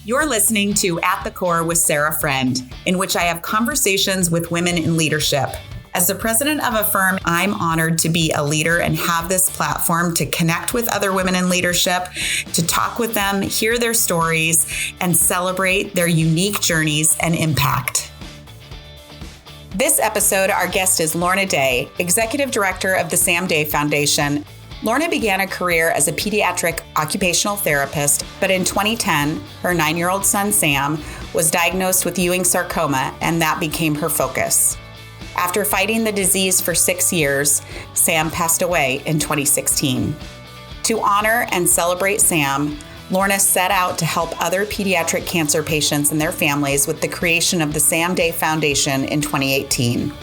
You're listening to At the Core with Sarah Friend, in which I have conversations with women in leadership. As the president of a firm, I'm honored to be a leader and have this platform to connect with other women in leadership, to talk with them, hear their stories, and celebrate their unique journeys and impact. This episode, our guest is Lorna Day, Executive Director of the Sam Day Foundation. Lorna began a career as a pediatric occupational therapist, but in 2010, her 9-year-old son, Sam, was diagnosed with Ewing sarcoma, and that became her focus. After fighting the disease for 6 years, Sam passed away in 2016. To honor and celebrate Sam, Lorna set out to help other pediatric cancer patients and their families with the creation of the Sam Day Foundation in 2018.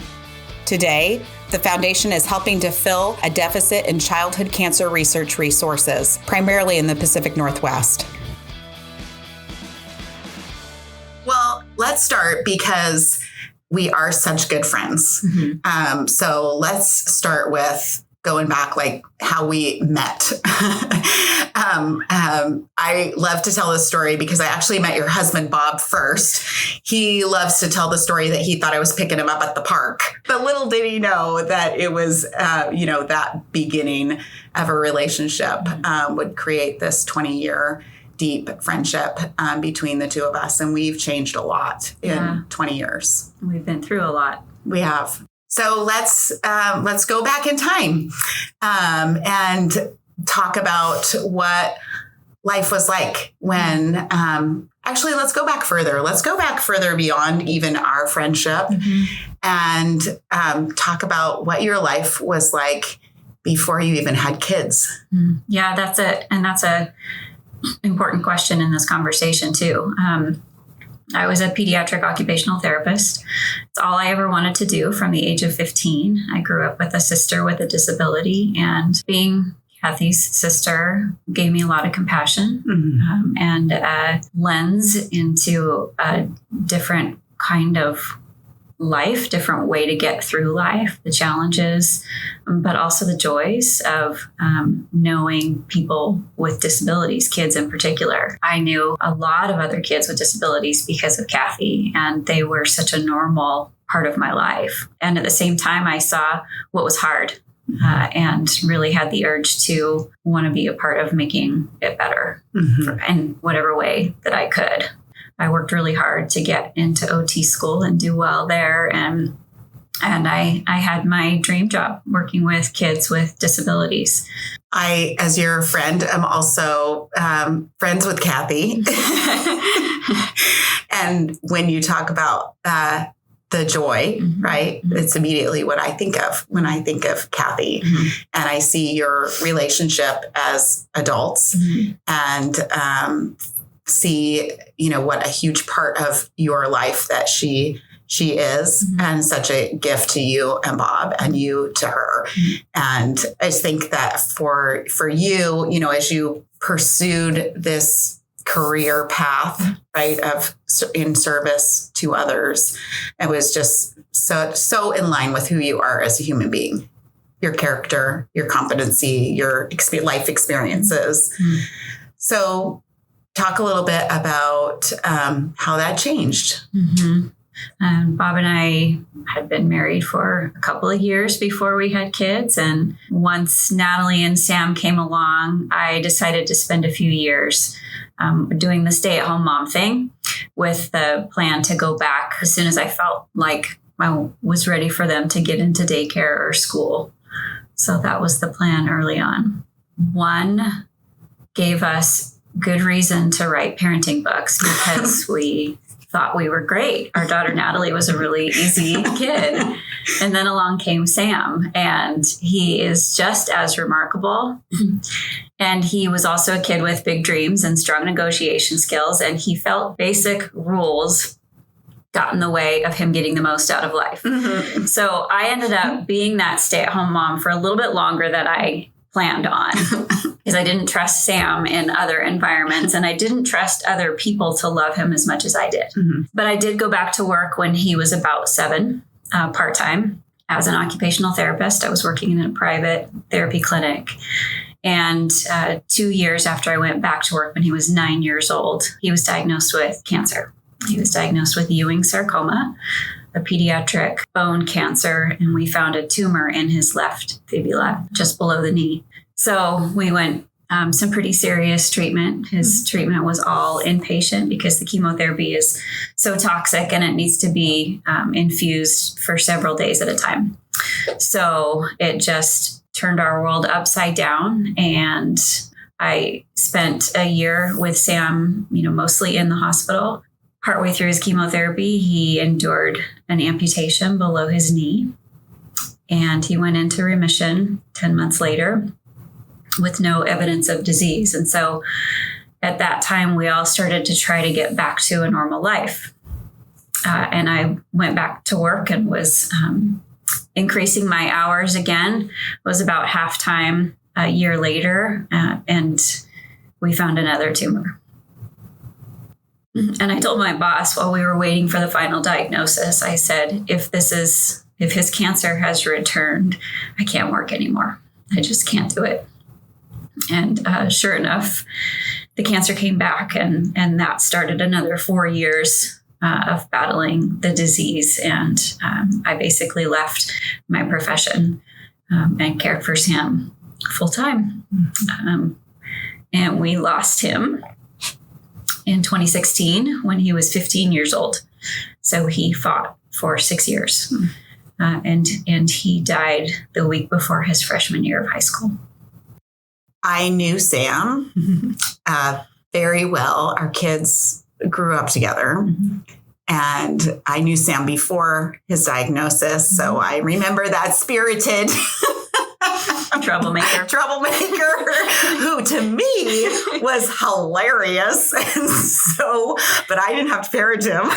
Today, the foundation is helping to fill a deficit in childhood cancer research resources, primarily in the Pacific Northwest. Well, let's start because we are such good friends. Mm-hmm. So let's start with going back, like how we met. I love to tell this story because I actually met your husband, Bob, first. He loves to tell the story that he thought I was picking him up at the park. But little did he know that it was, that beginning of a relationship would create this 20-year deep friendship between the two of us. And we've changed a lot in 20 years. We've been through a lot. We have. So let's go back in time and talk about what life was like when, actually, let's go back further. Let's go back further beyond even our friendship and talk about what your life was like before you even had kids. Yeah, that's it. And that's a important question in this conversation too. I was a pediatric occupational therapist. It's all I ever wanted to do from the age of 15. I grew up with a sister with a disability, and being Kathy's sister gave me a lot of compassion and a lens into a different kind of life, different way to get through life, the challenges, but also the joys of knowing people with disabilities, kids in particular. I knew a lot of other kids with disabilities because of Kathy, and they were such a normal part of my life. And at the same time, I saw what was hard and really had the urge to want to be a part of making it better in whatever way that I could. I worked really hard to get into OT school and do well there. And I had my dream job working with kids with disabilities. I, as your friend, am also friends with Kathy. And when you talk about the joy, right, it's immediately what I think of when I think of Kathy. And I see your relationship as adults and see, what a huge part of your life that she is, and such a gift to you and Bob, and you to her. And I just think that for you, as you pursued this career path, right, of in service to others, it was just so in line with who you are as a human being, your character, your competency, your life experiences. So talk a little bit about how that changed. Bob and I had been married for a couple of years before we had kids. And once Natalie and Sam came along, I decided to spend a few years doing the stay-at-home mom thing with the plan to go back as soon as I felt like I was ready for them to get into daycare or school. So that was the plan early on. One gave us good reason to write parenting books because we thought we were great. Our daughter Natalie was a really easy kid. And then along came Sam, and he is just as remarkable. And he was also a kid with big dreams and strong negotiation skills. And he felt basic rules got in the way of him getting the most out of life. So I ended up being that stay-at-home mom for a little bit longer than I planned on because I didn't trust Sam in other environments, and I didn't trust other people to love him as much as I did. But I did go back to work when he was about 7, part-time as an occupational therapist. I was working in a private therapy clinic. And 2 years after I went back to work when he was 9 years old, he was diagnosed with cancer. He was diagnosed with Ewing sarcoma, a pediatric bone cancer, and we found a tumor in his left fibula, just below the knee. So we went some pretty serious treatment. His treatment was all inpatient because the chemotherapy is so toxic and it needs to be infused for several days at a time. So it just turned our world upside down. And I spent a year with Sam, mostly in the hospital. Partway through his chemotherapy, he endured an amputation below his knee, and he went into remission 10 months later with no evidence of disease. And so at that time, we all started to try to get back to a normal life. And I went back to work and was increasing my hours again. It was about half-time a year later, and we found another tumor. And I told my boss while we were waiting for the final diagnosis, I said, if his cancer has returned, I can't work anymore. I just can't do it. And sure enough, the cancer came back, and that started another 4 years of battling the disease. And I basically left my profession and cared for Sam full time. And we lost him in 2016 when he was 15 years old. So he fought for 6 years. And he died the week before his freshman year of high school. I knew Sam very well. Our kids grew up together. And I knew Sam before his diagnosis. So I remember that spirited troublemaker, who to me was hilarious. And so, but I didn't have to parent him.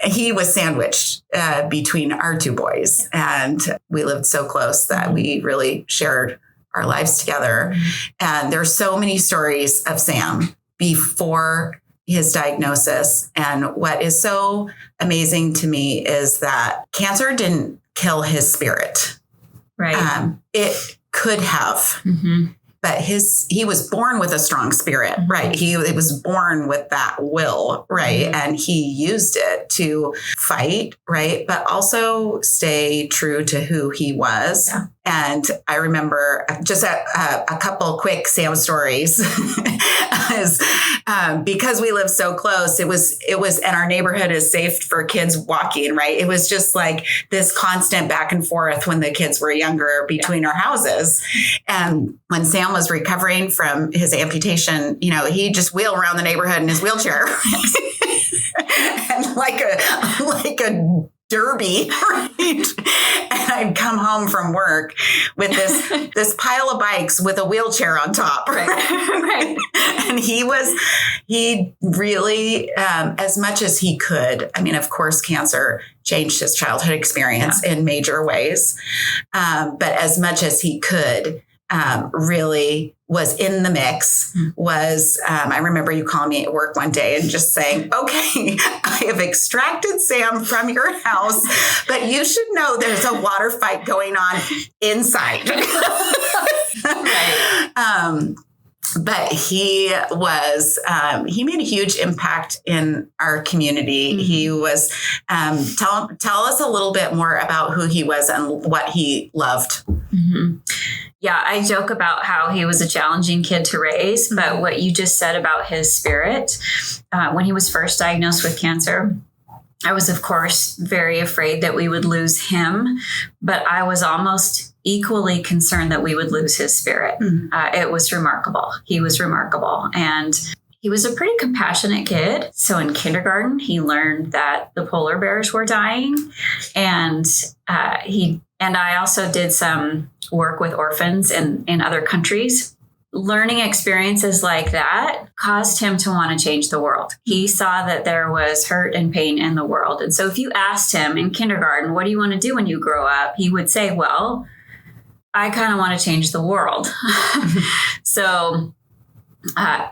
He was sandwiched between our two boys, and we lived so close that we really shared our lives together. And there's so many stories of Sam before his diagnosis. And what is so amazing to me is that cancer didn't kill his spirit. Right. It could have, but he was born with a strong spirit, right? He was born with that will, right? And he used it to fight, right? But also stay true to who he was. Yeah. And I remember just a couple quick Sam stories because we live so close. It was, and our neighborhood is safe for kids walking, right? It was just like this constant back and forth when the kids were younger between our houses. And when Sam was recovering from his amputation, he'd just wheel around the neighborhood in his wheelchair and like a derby, right? And I'd come home from work with this pile of bikes with a wheelchair on top. Right. And he really, as much as he could, I mean, of course, cancer changed his childhood experience in major ways. But as much as he could, really was in the mix, I remember you calling me at work one day and just saying, okay, I have extracted Sam from your house, but you should know there's a water fight going on inside. Right. But he made a huge impact in our community. He was, tell us a little bit more about who he was and what he loved. Yeah, I joke about how he was a challenging kid to raise, but what you just said about his spirit, when he was first diagnosed with cancer, I was, of course, very afraid that we would lose him, but I was almost equally concerned that we would lose his spirit. It was remarkable. He was remarkable. And he was a pretty compassionate kid. So in kindergarten, he learned that the polar bears were dying. And I also did some work with orphans in other countries. Learning experiences like that caused him to want to change the world. He saw that there was hurt and pain in the world. And so if you asked him in kindergarten, what do you want to do when you grow up? He would say, well, I kind of want to change the world. So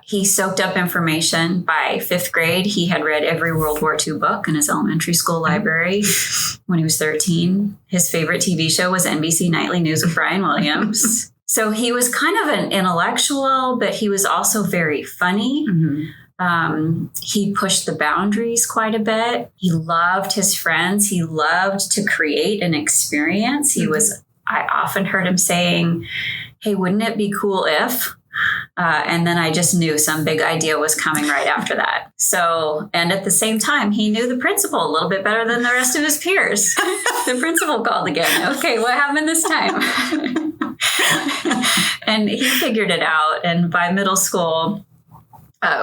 He soaked up information. By fifth grade, he had read every World War II book in his elementary school library. When he was 13, his favorite TV show was NBC Nightly News with Brian Williams. So he was kind of an intellectual, but he was also very funny. He pushed the boundaries quite a bit. He loved his friends. He loved to create an experience. I often heard him saying, hey, wouldn't it be cool if? And then I just knew some big idea was coming right after that. So, and at the same time, he knew the principal a little bit better than the rest of his peers. The principal called again. Okay, what happened this time? And he figured it out. And by middle school,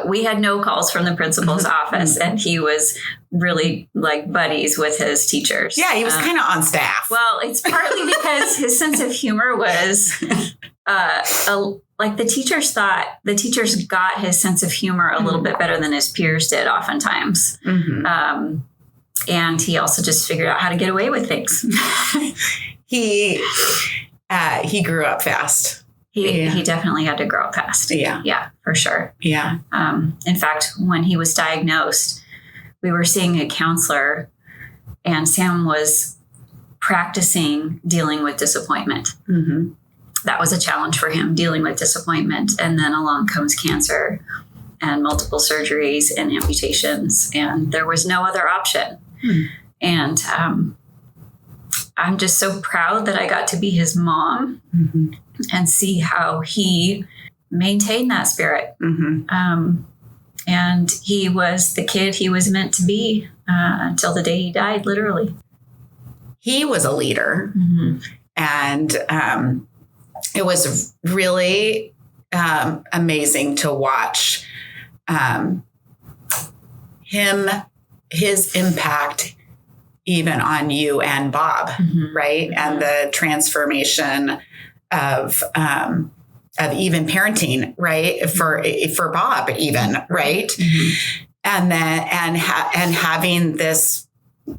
we had no calls from the principal's office, and he was really like buddies with his teachers. Yeah, he was kind of on staff. Well, it's partly because his sense of humor was like the teachers got his sense of humor a little bit better than his peers did oftentimes. And he also just figured out how to get away with things. He grew up fast. He definitely had to grow up fast. Yeah, for sure. Yeah. In fact, when he was diagnosed, we were seeing a counselor, and Sam was practicing dealing with disappointment. That was a challenge for him, dealing with disappointment. And then along comes cancer and multiple surgeries and amputations, and there was no other option. And I'm just so proud that I got to be his mom and see how he maintained that spirit. And he was the kid he was meant to be until the day he died, literally. He was a leader. And it was really amazing to watch his impact even on you and Bob, right? And the transformation of even parenting, right? For Bob, even, right? And then and having this,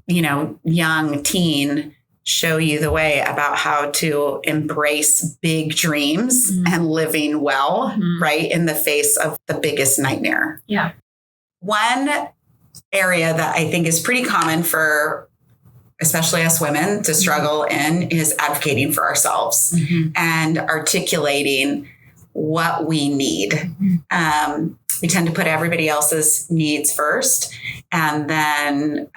young teen show you the way about how to embrace big dreams and living well, right? In the face of the biggest nightmare. Yeah. One area that I think is pretty common for especially us women to struggle in is advocating for ourselves and articulating what we need. We tend to put everybody else's needs first, and then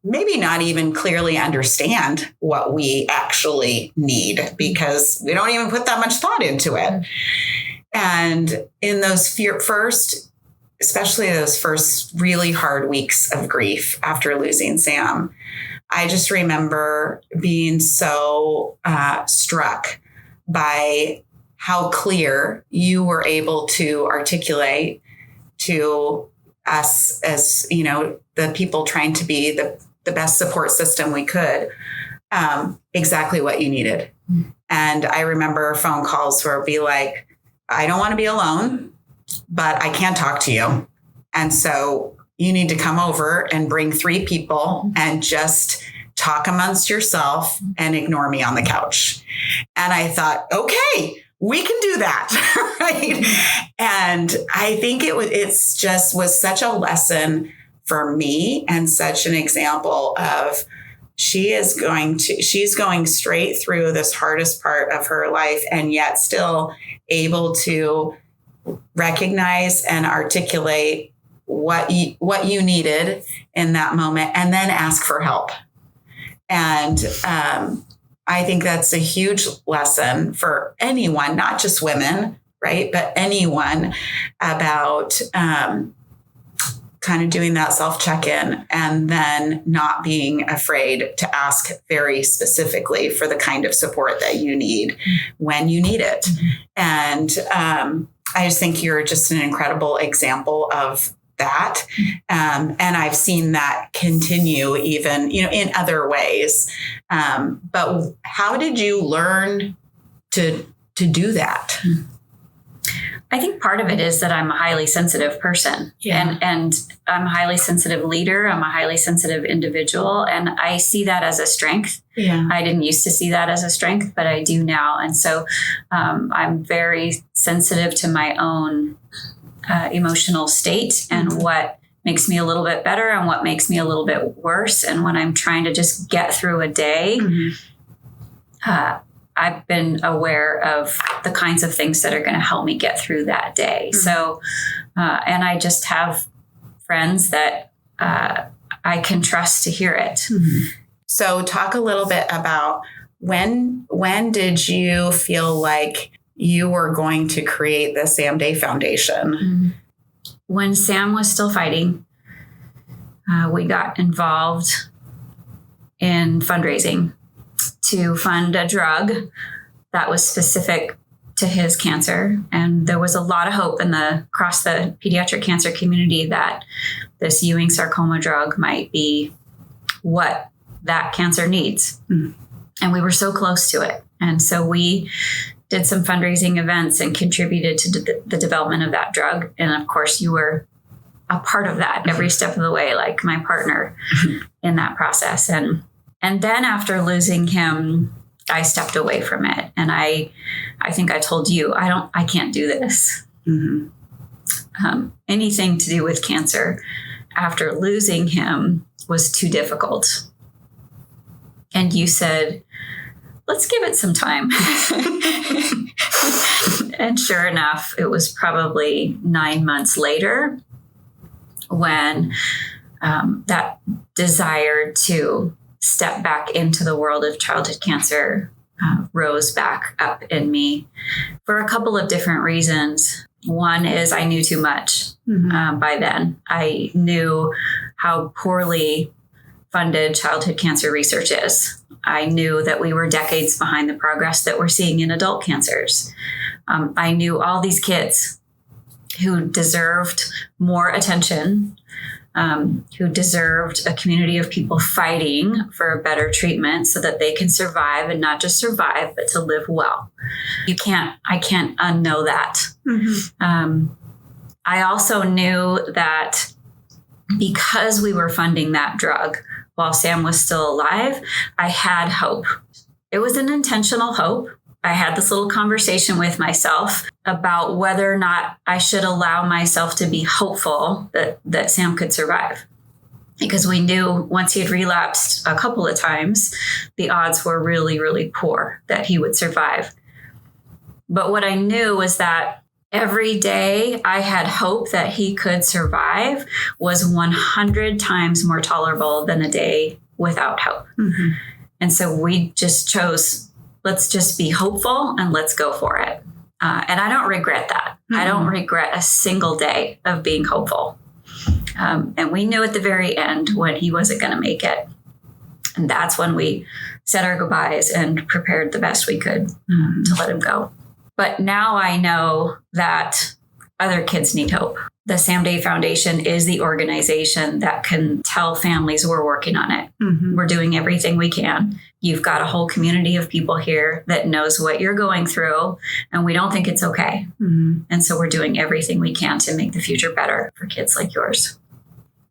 maybe not even clearly understand what we actually need because we don't even put that much thought into it. And in those especially those first really hard weeks of grief after losing Sam, I just remember being so struck by how clear you were able to articulate to us as, the people trying to be the best support system we could, exactly what you needed. And I remember phone calls where it'd be like, I don't want to be alone, but I can talk to you. And so you need to come over and bring 3 people and just talk amongst yourself and ignore me on the couch. And I thought, okay, we can do that. Right. And I think it's just was such a lesson for me and such an example of she's going straight through this hardest part of her life and yet still able to recognize and articulate what you needed in that moment and then ask for help. And I think that's a huge lesson for anyone, not just women, right? But anyone about kind of doing that self-check-in and then not being afraid to ask very specifically for the kind of support that you need when you need it. And I just think you're just an incredible example of that. And I've seen that continue even, in other ways. But how did you learn to do that? I think part of it is that I'm a highly sensitive person, and I'm a highly sensitive leader. I'm a highly sensitive individual, and I see that as a strength. Yeah. I didn't used to see that as a strength, but I do now. And so I'm very sensitive to my own emotional state and what makes me a little bit better and what makes me a little bit worse. And when I'm trying to just get through a day, I've been aware of the kinds of things that are going to help me get through that day. So, and I just have friends that I can trust to hear it. So talk a little bit about when did you feel like you were going to create the Sam Day Foundation? When Sam was still fighting, we got involved in fundraising to fund a drug that was specific to his cancer. And there was a lot of hope across the pediatric cancer community that this Ewing sarcoma drug might be what that cancer needs. And we were so close to it. And so we did some fundraising events and contributed to the development of that drug. And of course, you were a part of that every step of the way, like my partner in that process. And then after losing him, I stepped away from it. And I think I told you, I can't do this. Anything to do with cancer after losing him was too difficult. And you said, let's give it some time. And sure enough, it was probably 9 months later when that desire to step back into the world of childhood cancer rose back up in me for a couple of different reasons. One is I knew too much by then. I knew how poorly funded childhood cancer research is. I knew that we were decades behind the progress that we're seeing in adult cancers. I knew all these kids who deserved more attention, who deserved a community of people fighting for a better treatment so that they can survive, and not just survive, but to live well. I can't unknow that. I also knew that because we were funding that drug while Sam was still alive, I had hope. It was an intentional hope. I had this little conversation with myself about whether or not I should allow myself to be hopeful that Sam could survive. Because we knew once he had relapsed a couple of times, the odds were really, really poor that he would survive. But what I knew was that every day I had hope that he could survive was 100 times more tolerable than a day without hope. And so we just chose, let's just be hopeful and let's go for it. And I don't regret that. I don't regret a single day of being hopeful. And we knew at the very end when he wasn't going to make it. And that's when we said our goodbyes and prepared the best we could to let him go. But now I know that other kids need hope. The Sam Day Foundation is the organization that can tell families we're working on it. We're doing everything we can. You've got a whole community of people here that knows what you're going through, and we don't think it's okay. And so we're doing everything we can to make the future better for kids like yours.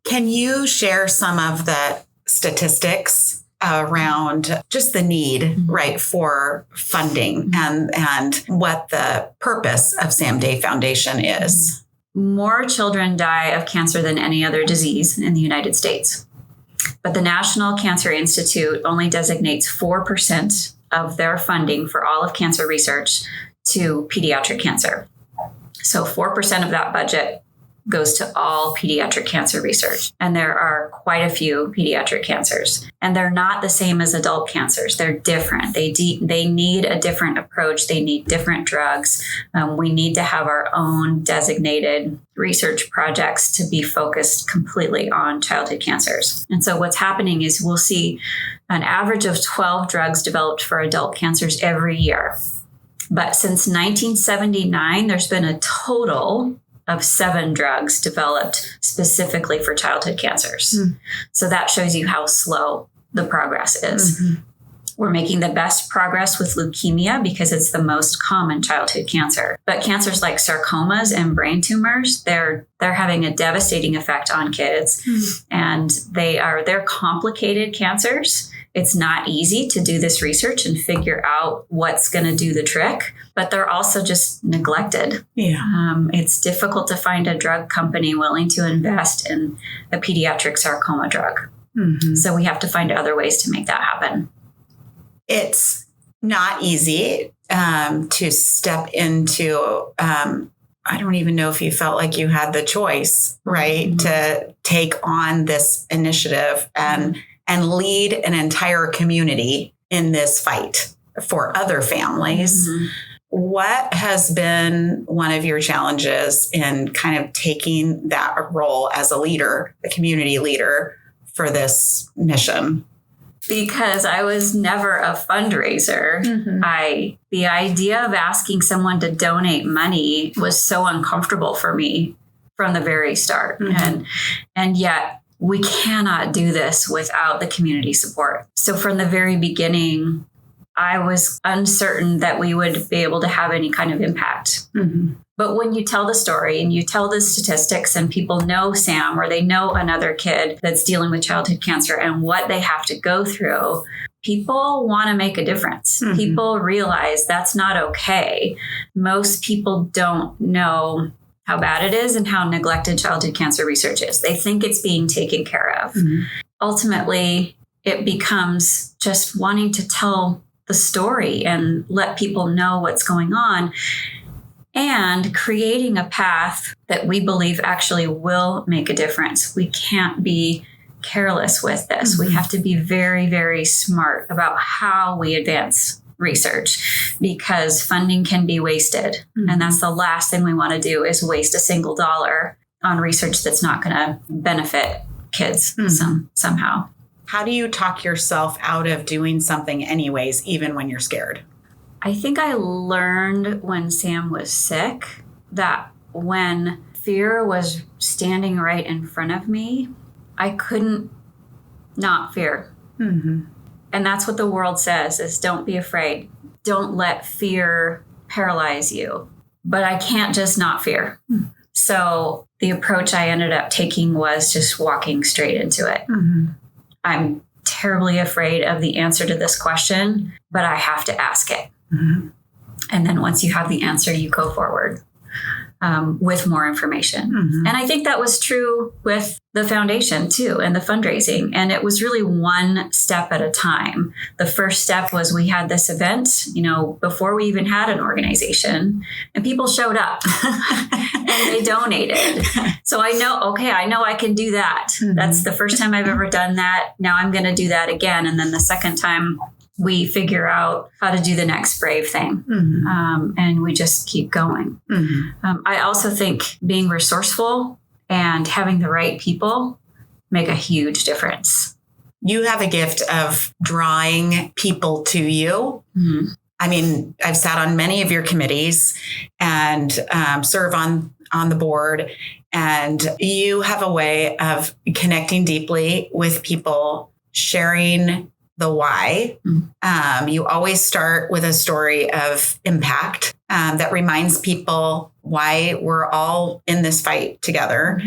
Can you share some of the statistics around just the need, right, for funding and what the purpose of Sam Day Foundation is? More children die of cancer than any other disease in the United States. But the National Cancer Institute only designates 4% of their funding for all of cancer research to pediatric cancer. So 4% of that budget goes to all pediatric cancer research. And there are quite a few pediatric cancers. And they're not the same as adult cancers. They're different. They need a different approach. They need different drugs. We need to have our own designated research projects to be focused completely on childhood cancers. And so what's happening is we'll see an average of 12 drugs developed for adult cancers every year. But since 1979, there's been a total of 7 drugs developed specifically for childhood cancers. So that shows you how slow the progress is. We're making the best progress with leukemia because it's the most common childhood cancer. But cancers like sarcomas and brain tumors, they're having a devastating effect on kids. And they're complicated cancers. It's not easy to do this research and figure out what's going to do the trick, but they're also just neglected. Yeah. It's difficult to find a drug company willing to invest in a pediatric sarcoma drug. So we have to find other ways to make that happen. It's not easy to step into, I don't even know if you felt like you had the choice, right, to take on this initiative and lead an entire community in this fight for other families. What has been one of your challenges in kind of taking that role as a leader, a community leader for this mission? Because I was never a fundraiser. The idea of asking someone to donate money was so uncomfortable for me from the very start. And yet we cannot do this without the community support. So from the very beginning, I was uncertain that we would be able to have any kind of impact. But when you tell the story and you tell the statistics and people know Sam or they know another kid that's dealing with childhood cancer and what they have to go through, people want to make a difference. People realize that's not okay. Most people don't know how bad it is and how neglected childhood cancer research is. They think it's being taken care of. Ultimately, it becomes just wanting to tell the story and let people know what's going on and creating a path that we believe actually will make a difference. We can't be careless with this. We have to be very, very smart about how we advance research because funding can be wasted. And that's the last thing we want to do is waste a single dollar on research that's not going to benefit kids somehow. How do you talk yourself out of doing something anyways, even when you're scared? I think I learned when Sam was sick that when fear was standing right in front of me, I couldn't not fear. And that's what the world says is don't be afraid. Don't let fear paralyze you. But I can't just not fear. So the approach I ended up taking was just walking straight into it. I'm terribly afraid of the answer to this question, but I have to ask it. And then once you have the answer, you go forward with more information. And I think that was true with the foundation too, and the fundraising. And it was really one step at a time. The first step was we had this event, before we even had an organization, and people showed up and they donated. So I know I can do that. That's the first time I've ever done that. Now I'm going to do that again. And then the second time we figure out how to do the next brave thing. And we just keep going. I also think being resourceful and having the right people make a huge difference. You have a gift of drawing people to you. I mean, I've sat on many of your committees and serve on the board. And you have a way of connecting deeply with people, sharing the why. You always start with a story of impact that reminds people why we're all in this fight together.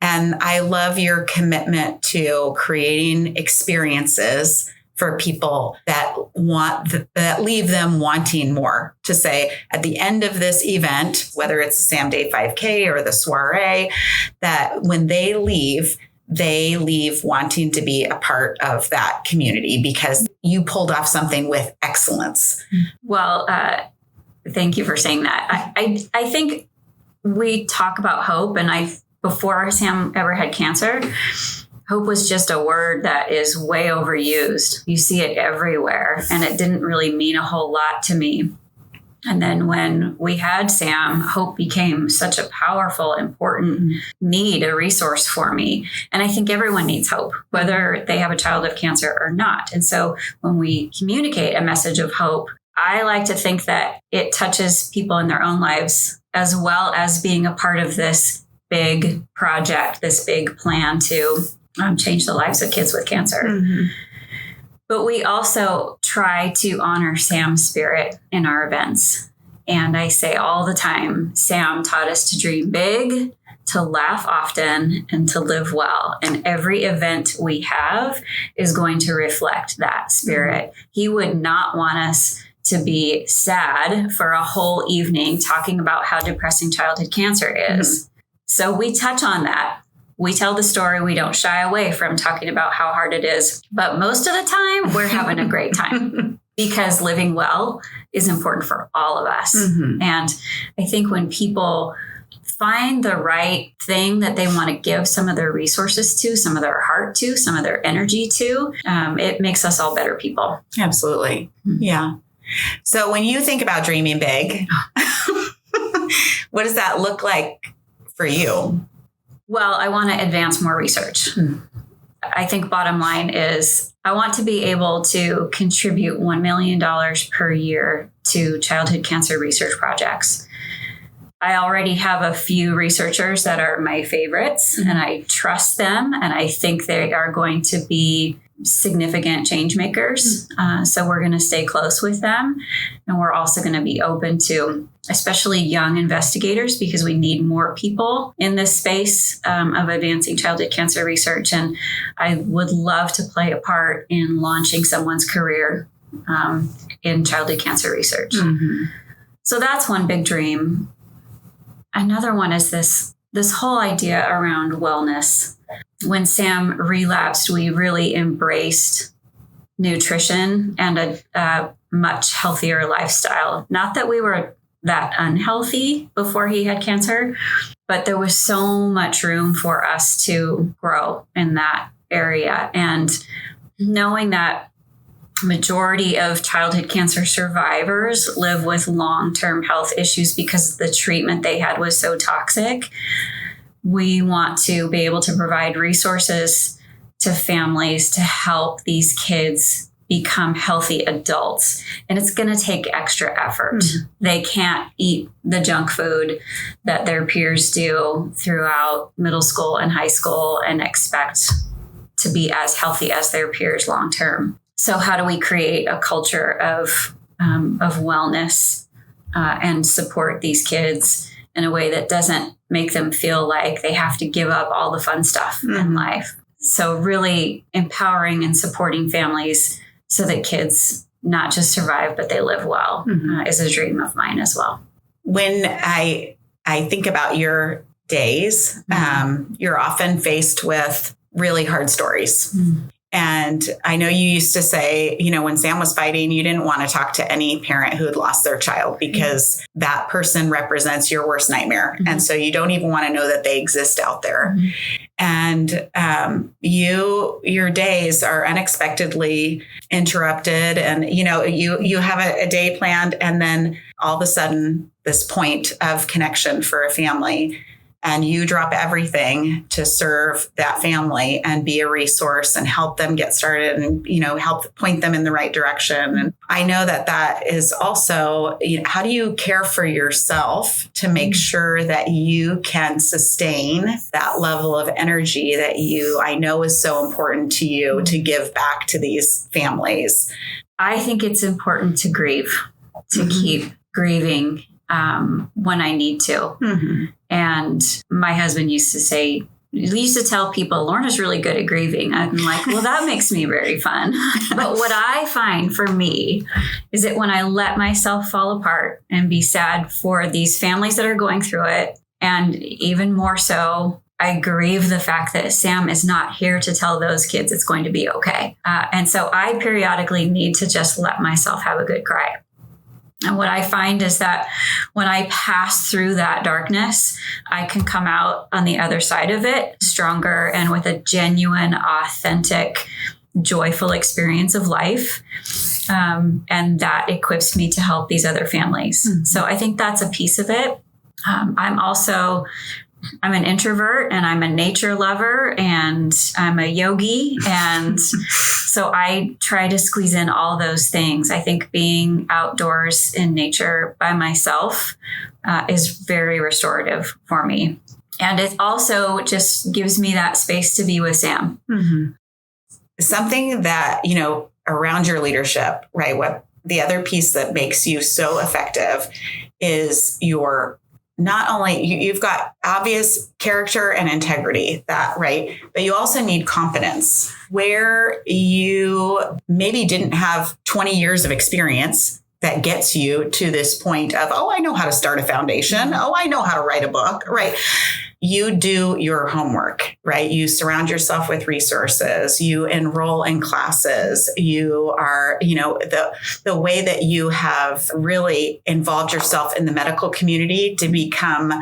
And I love your commitment to creating experiences for people that leave them wanting more, to say at the end of this event, whether it's the Sam Day 5K or the soiree, that when they leave wanting to be a part of that community because you pulled off something with excellence. Well, thank you for saying that. I think we talk about hope, and before Sam ever had cancer, hope was just a word that is way overused. You see it everywhere, and it didn't really mean a whole lot to me. And then when we had Sam, hope became such a powerful, important need, a resource for me. And I think everyone needs hope, whether they have a child of cancer or not. And so when we communicate a message of hope, I like to think that it touches people in their own lives, as well as being a part of this big project, this big plan to change the lives of kids with cancer. But we also try to honor Sam's spirit in our events. And I say all the time, Sam taught us to dream big, to laugh often, and to live well. And every event we have is going to reflect that spirit. He would not want us to be sad for a whole evening talking about how depressing childhood cancer is. So we touch on that. We tell the story. We don't shy away from talking about how hard it is. But most of the time, we're having a great time because living well is important for all of us. And I think when people find the right thing that they want to give some of their resources to, some of their heart to, some of their energy to, it makes us all better people. Absolutely. Yeah. So when you think about dreaming big, what does that look like for you? Well, I want to advance more research. I think bottom line is I want to be able to contribute $1 million per year to childhood cancer research projects. I already have a few researchers that are my favorites, and I trust them, and I think they are going to be significant change makers. So we're going to stay close with them. And we're also going to be open to especially young investigators because we need more people in this space of advancing childhood cancer research. And I would love to play a part in launching someone's career in childhood cancer research. So that's one big dream. Another one is this whole idea around wellness. When Sam relapsed, we really embraced nutrition and a much healthier lifestyle. Not that we were that unhealthy before he had cancer, but there was so much room for us to grow in that area. And knowing that majority of childhood cancer survivors live with long-term health issues because the treatment they had was so toxic, we want to be able to provide resources to families to help these kids become healthy adults. And it's going to take extra effort. They can't eat the junk food that their peers do throughout middle school and high school and expect to be as healthy as their peers long term. So how do we create a culture of wellness and support these kids in a way that doesn't make them feel like they have to give up all the fun stuff in life? So really empowering and supporting families so that kids not just survive, but they live well is a dream of mine as well. When I think about your days, you're often faced with really hard stories. And I know you used to say, when Sam was fighting, you didn't want to talk to any parent who had lost their child because that person represents your worst nightmare. And so you don't even want to know that they exist out there. And your days are unexpectedly interrupted. And, you have a day planned and then all of a sudden this point of connection for a family. And you drop everything to serve that family and be a resource and help them get started and, help point them in the right direction. And I know that is also, how do you care for yourself to make sure that you can sustain that level of energy that I know is so important to you to give back to these families? I think it's important to grieve, to keep grieving when I need to. And my husband used to tell people, Lorna's really good at grieving. I'm like, well, that makes me very fun. But what I find for me is that when I let myself fall apart and be sad for these families that are going through it, and even more so, I grieve the fact that Sam is not here to tell those kids it's going to be okay. And so I periodically need to just let myself have a good cry. And what I find is that when I pass through that darkness, I can come out on the other side of it stronger and with a genuine, authentic, joyful experience of life. And that equips me to help these other families. So I think that's a piece of it. I'm an introvert and I'm a nature lover and I'm a yogi. And so I try to squeeze in all those things. I think being outdoors in nature by myself is very restorative for me. And it also just gives me that space to be with Sam. Something that, around your leadership, right? What the other piece that makes you so effective is your not only you've got obvious character and integrity, that right, but you also need competence where you maybe didn't have 20 years of experience that gets you to this point of, oh, I know how to start a foundation. Oh, I know how to write a book, right? You do your homework, right? You surround yourself with resources, you enroll in classes, you are, the way that you have really involved yourself in the medical community to become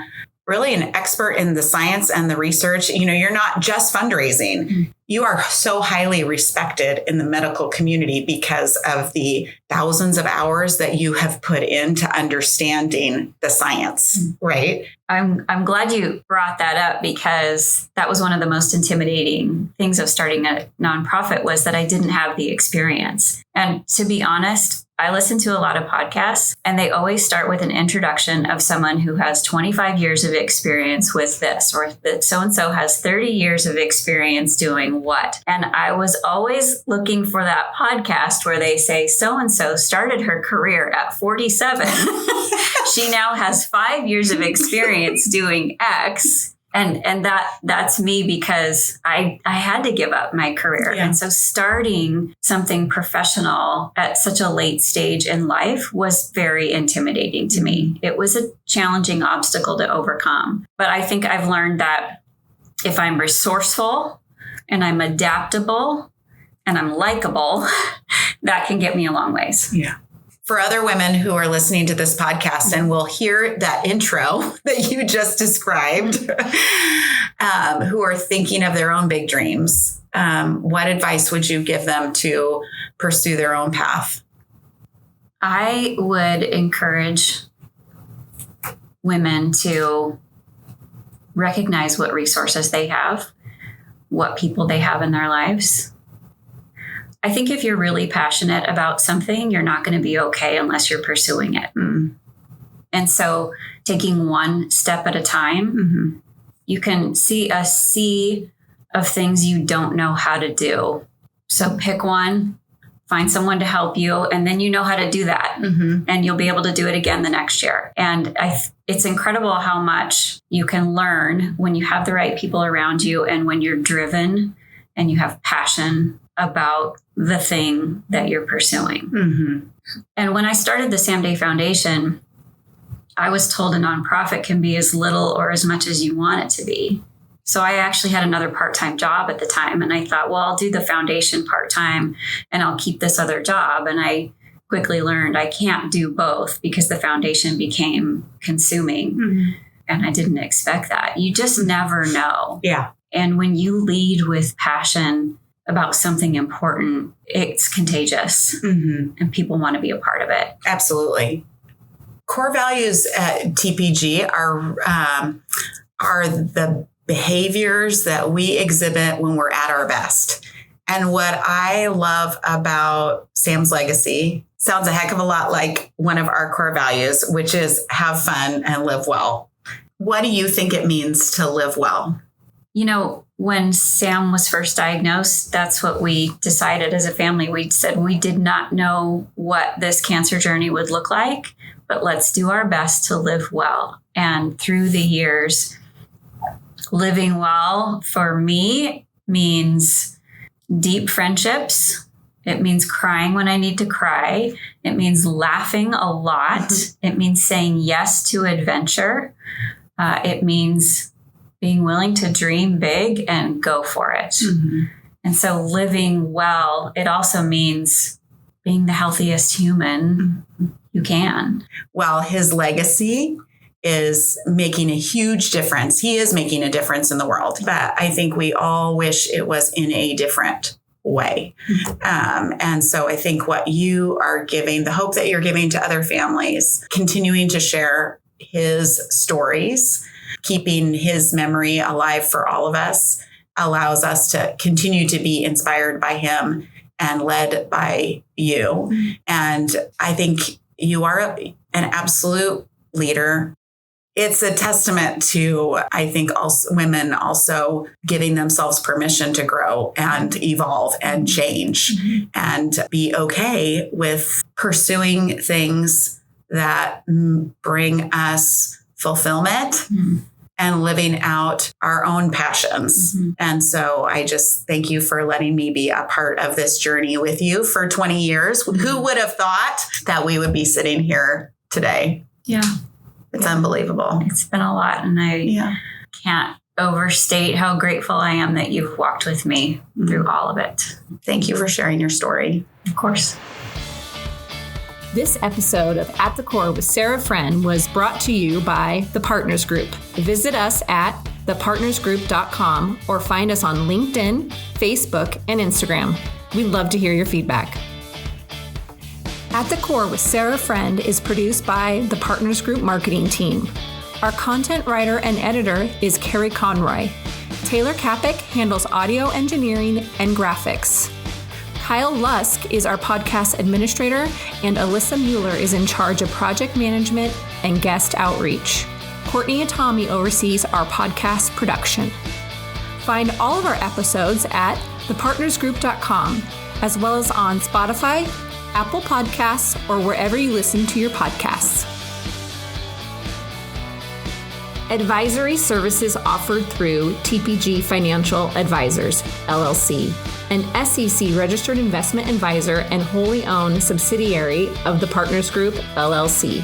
really an expert in the science and the research. You're not just fundraising. Mm-hmm. You are so highly respected in the medical community because of the thousands of hours that you have put into understanding the science, right? I'm glad you brought that up, because that was one of the most intimidating things of starting a nonprofit, was that I didn't have the experience. And to be honest, I listen to a lot of podcasts, and they always start with an introduction of someone who has 25 years of experience with this, or that so-and-so has 30 years of experience doing what. And I was always looking for that podcast where they say, so-and-so started her career at 47. She now has 5 years of experience doing X. And that's me, because I had to give up my career. Yeah. And so starting something professional at such a late stage in life was very intimidating to me. It was a challenging obstacle to overcome. But I think I've learned that if I'm resourceful and I'm adaptable and I'm likable, that can get me a long ways. Yeah. For other women who are listening to this podcast and will hear that intro that you just described, who are thinking of their own big dreams, what advice would you give them to pursue their own path? I would encourage women to recognize what resources they have, what people they have in their lives. I think if you're really passionate about something, you're not going to be okay unless you're pursuing it. Mm. And so taking one step at a time, you can see a sea of things you don't know how to do. So pick one, find someone to help you, and then you know how to do that. And you'll be able to do it again the next year. And it's incredible how much you can learn when you have the right people around you and when you're driven and you have passion about the thing that you're pursuing. And when I started the Sam Day Foundation, I was told a nonprofit can be as little or as much as you want it to be. So I actually had another part-time job at the time. And I thought, well, I'll do the foundation part-time and I'll keep this other job. And I quickly learned I can't do both, because the foundation became consuming. And I didn't expect that. You just never know. Yeah. And when you lead with passion about something important, it's contagious, and people want to be a part of it. Absolutely. Core values at TPG are the behaviors that we exhibit when we're at our best. And what I love about Sam's legacy sounds a heck of a lot like one of our core values, which is have fun and live well. What do you think it means to live well? When Sam was first diagnosed, that's what we decided as a family. We said we did not know what this cancer journey would look like, but let's do our best to live well. And through the years, living well for me means deep friendships. It means crying when I need to cry. It means laughing a lot. It means saying yes to adventure. It means being willing to dream big and go for it. And so living well, it also means being the healthiest human you can. Well, his legacy is making a huge difference. He is making a difference in the world, but I think we all wish it was in a different way. And so I think what you are giving, the hope that you're giving to other families, continuing to share his stories, keeping his memory alive for all of us, allows us to continue to be inspired by him and led by you. And I think you are an absolute leader. it's a testament to, I think, also women also giving themselves permission to grow and evolve and change and be okay with pursuing things that bring us fulfillment and living out our own passions. And so I just thank you for letting me be a part of this journey with you for 20 years. Who would have thought that we would be sitting here today? Yeah. It's unbelievable. It's been a lot, and I can't overstate how grateful I am that you've walked with me through all of it. Thank you for sharing your story. Of course. This episode of At the Core with Sarah Friend was brought to you by The Partners Group. Visit us at thepartnersgroup.com or find us on LinkedIn, Facebook, and Instagram. We'd love to hear your feedback. At the Core with Sarah Friend is produced by the Partners Group marketing team. Our content writer and editor is Carrie Conroy. Taylor Kapik handles audio engineering and graphics. Kyle Lusk is our podcast administrator, and Alyssa Mueller is in charge of project management and guest outreach. Courtney Atami oversees our podcast production. Find all of our episodes at thepartnersgroup.com, as well as on Spotify, Apple Podcasts, or wherever you listen to your podcasts. Advisory services offered through TPG Financial Advisors, LLC, an SEC registered investment advisor and wholly owned subsidiary of the Partners Group, LLC.